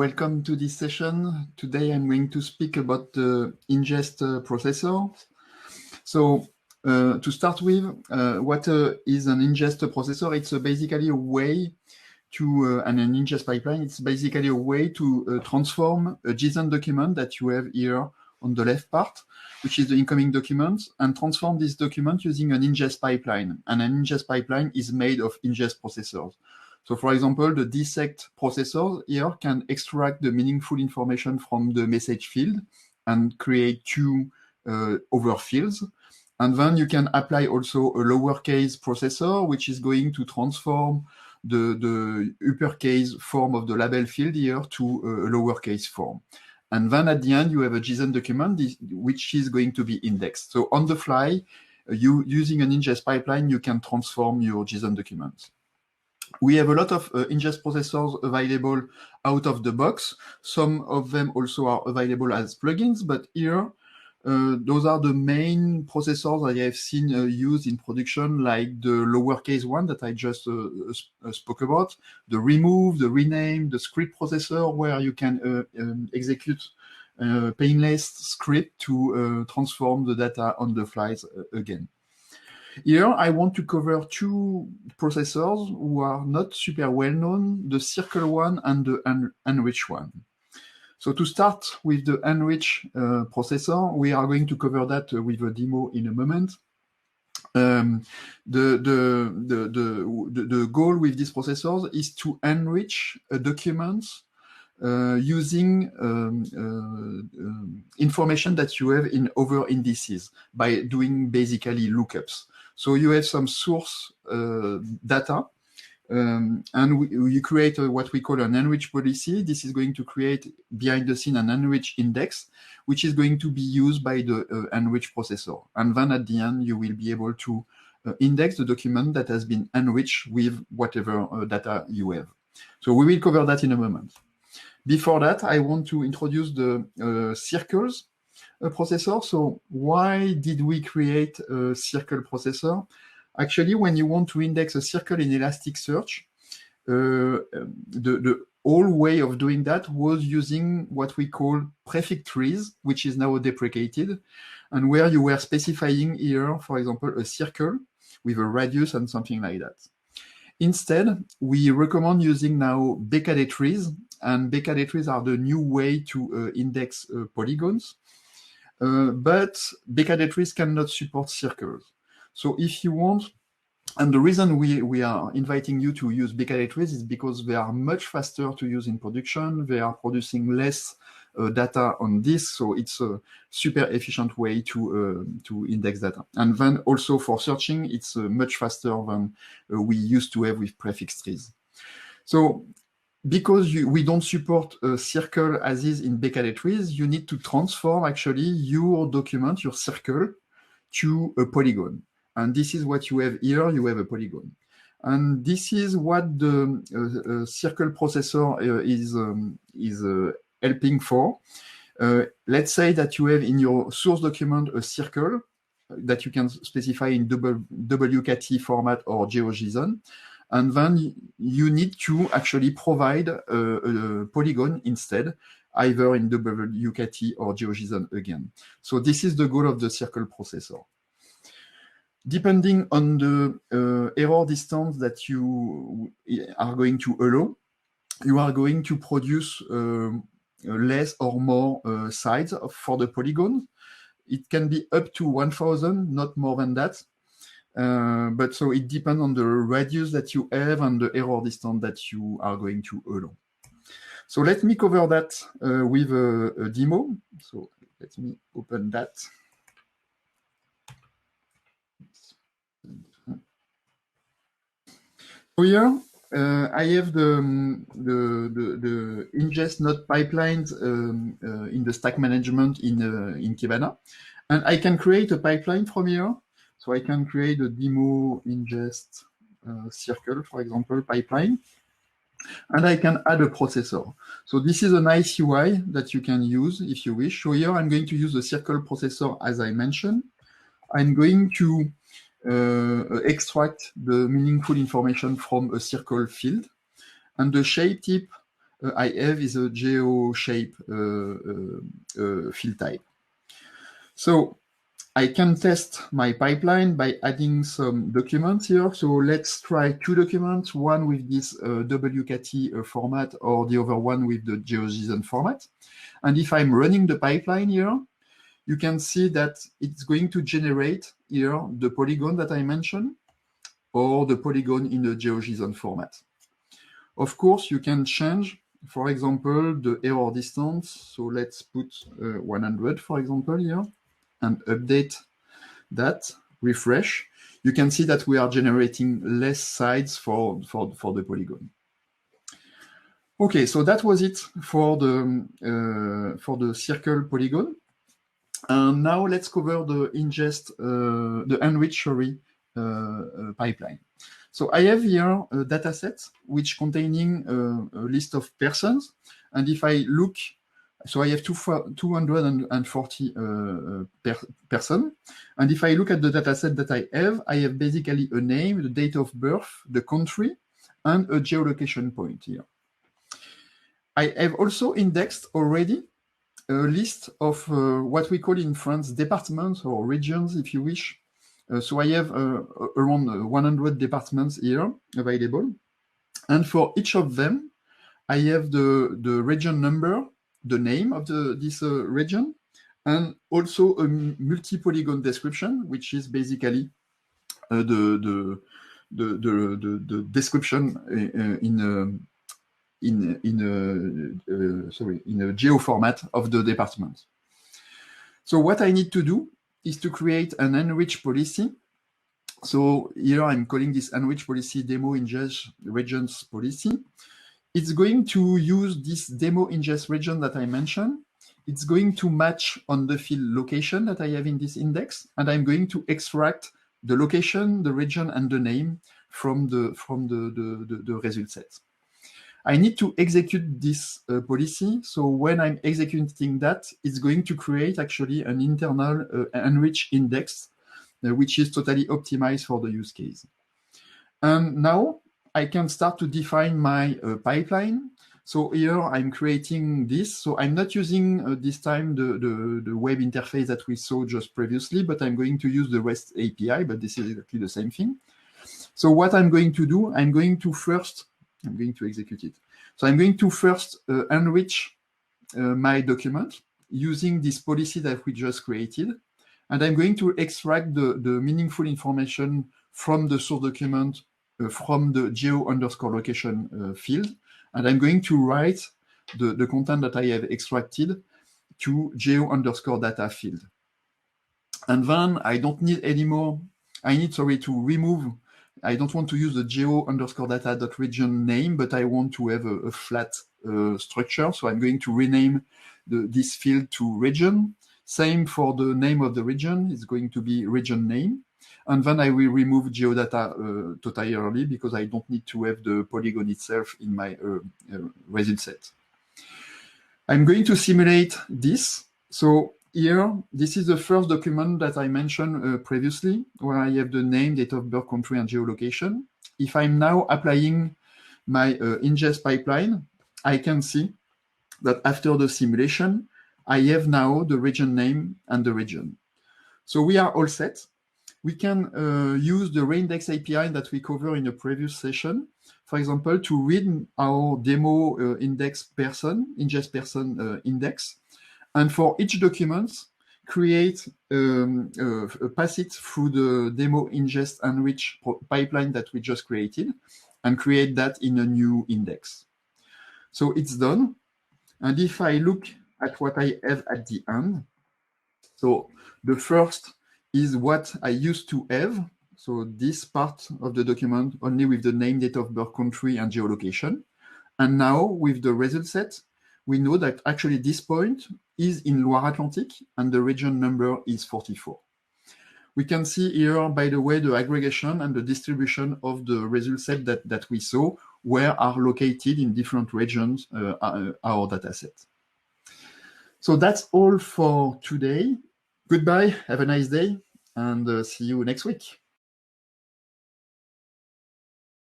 welcome to this session. Today I'm going to speak about the ingest processor. So to start with, what is an ingest processor? It's basically a way to, and an ingest pipeline, it's basically a way to transform a JSON document that you have here on the left part, which is the incoming document, and transform this document using an ingest pipeline. And an ingest pipeline is made of ingest processors. So for example, the dissect processor here can extract the meaningful information from the message field and create two overfields. And then you can apply also a lowercase processor, which is going to transform the uppercase form of the label field here to a lowercase form. And then at the end, you have a JSON document, which is going to be indexed. So on the fly, using an ingest pipeline, you can transform your JSON documents. We have a lot of ingest processors available out of the box. Some of them also are available as plugins, but here, those are the main processors I have seen used in production, like the lowercase one that I just spoke about, the remove, the rename, the script processor, where you can execute painless script to transform the data on the flies again. Here, I want to cover two processors who are not super well known, the Circle one and the Enrich one. So to start with the Enrich processor, we are going to cover that with a demo in a moment. The goal with these processors is to enrich a document using information that you have in other indices by doing basically lookups. So you have some source data, and you create what we call an enrich policy. This is going to create behind the scene an enrich index, which is going to be used by the enrich processor. And then at the end, you will be able to index the document that has been enriched with whatever data you have. So we will cover that in a moment. Before that, I want to introduce the Circles processor. So why did we create a Circle processor? Actually, when you want to index a circle in Elasticsearch, the old way of doing that was using what we call prefix trees, which is now deprecated, and where you were specifying here, for example, a circle with a radius and something like that. Instead, we recommend using now BKD trees, and BKD trees are the new way to index polygons. But BKD trees cannot support circles. So if you want, and the reason we are inviting you to use BKD trees is because they are much faster to use in production. They are producing less data on disk, so it's a super efficient way to index data. And then also for searching, it's much faster than we used to have with prefix trees. So because we don't support a circle as is in BKD trees, you need to transform actually your document, your circle, to a polygon. And this is what you have here, you have a polygon. And this is what the Circle processor is helping for. Let's say that you have in your source document a circle that you can specify in WKT format or GeoJSON. And then you need to actually provide a polygon instead, either in WKT or GeoJSON again. So this is the goal of the Circle processor. Depending on the error distance that you are going to allow, you are going to produce less or more sides for the polygon. It can be up to 1,000, not more than that. But so it depends on the radius that you have and the error distance that you are going to allow. So let me cover that with a demo. So let me open that. So here I have the ingest node pipelines in the stack management in Kibana, and I can create a pipeline from here. So I can create a demo ingest circle, for example, pipeline, and I can add a processor. So this is a nice UI that you can use if you wish. So here I'm going to use the Circle processor as I mentioned. I'm going to extract the meaningful information from a circle field. And the shape type I have is a GeoShape field type. So I can test my pipeline by adding some documents here. So let's try two documents, one with this WCAT format or the other one with the GeoJSON format. And if I'm running the pipeline here, you can see that it's going to generate here the polygon that I mentioned or the polygon in the GeoJSON format. Of course, you can change, for example, the error distance. So let's put 100, for example, here, and update that, refresh. You can see that we are generating less sides for the polygon. Okay, so that was it for the circle polygon. And now let's cover the ingest, the enrich pipeline. So I have here a data set which containing a list of persons. And if I look, so I have 240 person. And if I look at the data set that I have basically a name, the date of birth, the country, and a geolocation point here. I have also indexed already a list of what we call in France departments or regions, if you wish. So I have around 100 departments here available. And for each of them, I have the region number, the name of this region, and also a multi-polygon description, which is basically the description in a geo format of the department. So what I need to do is to create an enrich policy. So here I'm calling this enrich policy demo ingest regions policy. It's going to use this demo ingest region that I mentioned. It's going to match on the field location that I have in this index, and I'm going to extract the location, the region, and the name from the result set. I need to execute this policy. So when I'm executing that, it's going to create actually an internal enrich index, which is totally optimized for the use case. And now I can start to define my pipeline. So here I'm creating this. So I'm not using this time the web interface that we saw just previously, but I'm going to use the REST API, but this is exactly the same thing. So what I'm going to do, I'm going to execute it. So I'm going to first enrich my document using this policy that we just created. And I'm going to extract the meaningful information from the source document from the geo_location field. And I'm going to write the content that I have extracted to geo_data field. And then I don't need anymore, I need to remove, I don't want to use the geo_data.region name, but I want to have a flat structure. So I'm going to rename this field to region. Same for the name of the region, it's going to be region name. And then I will remove geodata totally because I don't need to have the polygon itself in my result set. I'm going to simulate this. So here, this is the first document that I mentioned previously, where I have the name, date of birth, country, and geolocation. If I'm now applying my ingest pipeline, I can see that after the simulation, I have now the region name and the region. So we are all set. We can use the Reindex API that we covered in a previous session, for example, to read our demo index person, ingest person index. And for each document, pass it through the demo ingest enrich pipeline that we just created and create that in a new index. So it's done. And if I look at what I have at the end, so the first is what I used to have. So this part of the document only with the name, date of birth, country, and geolocation. And now with the result set, we know that actually this point is in Loire-Atlantique and the region number is 44. We can see here, by the way, the aggregation and the distribution of the result set that we saw, where are located in different regions our data set. So that's all for today. Goodbye, have a nice day, and see you next week.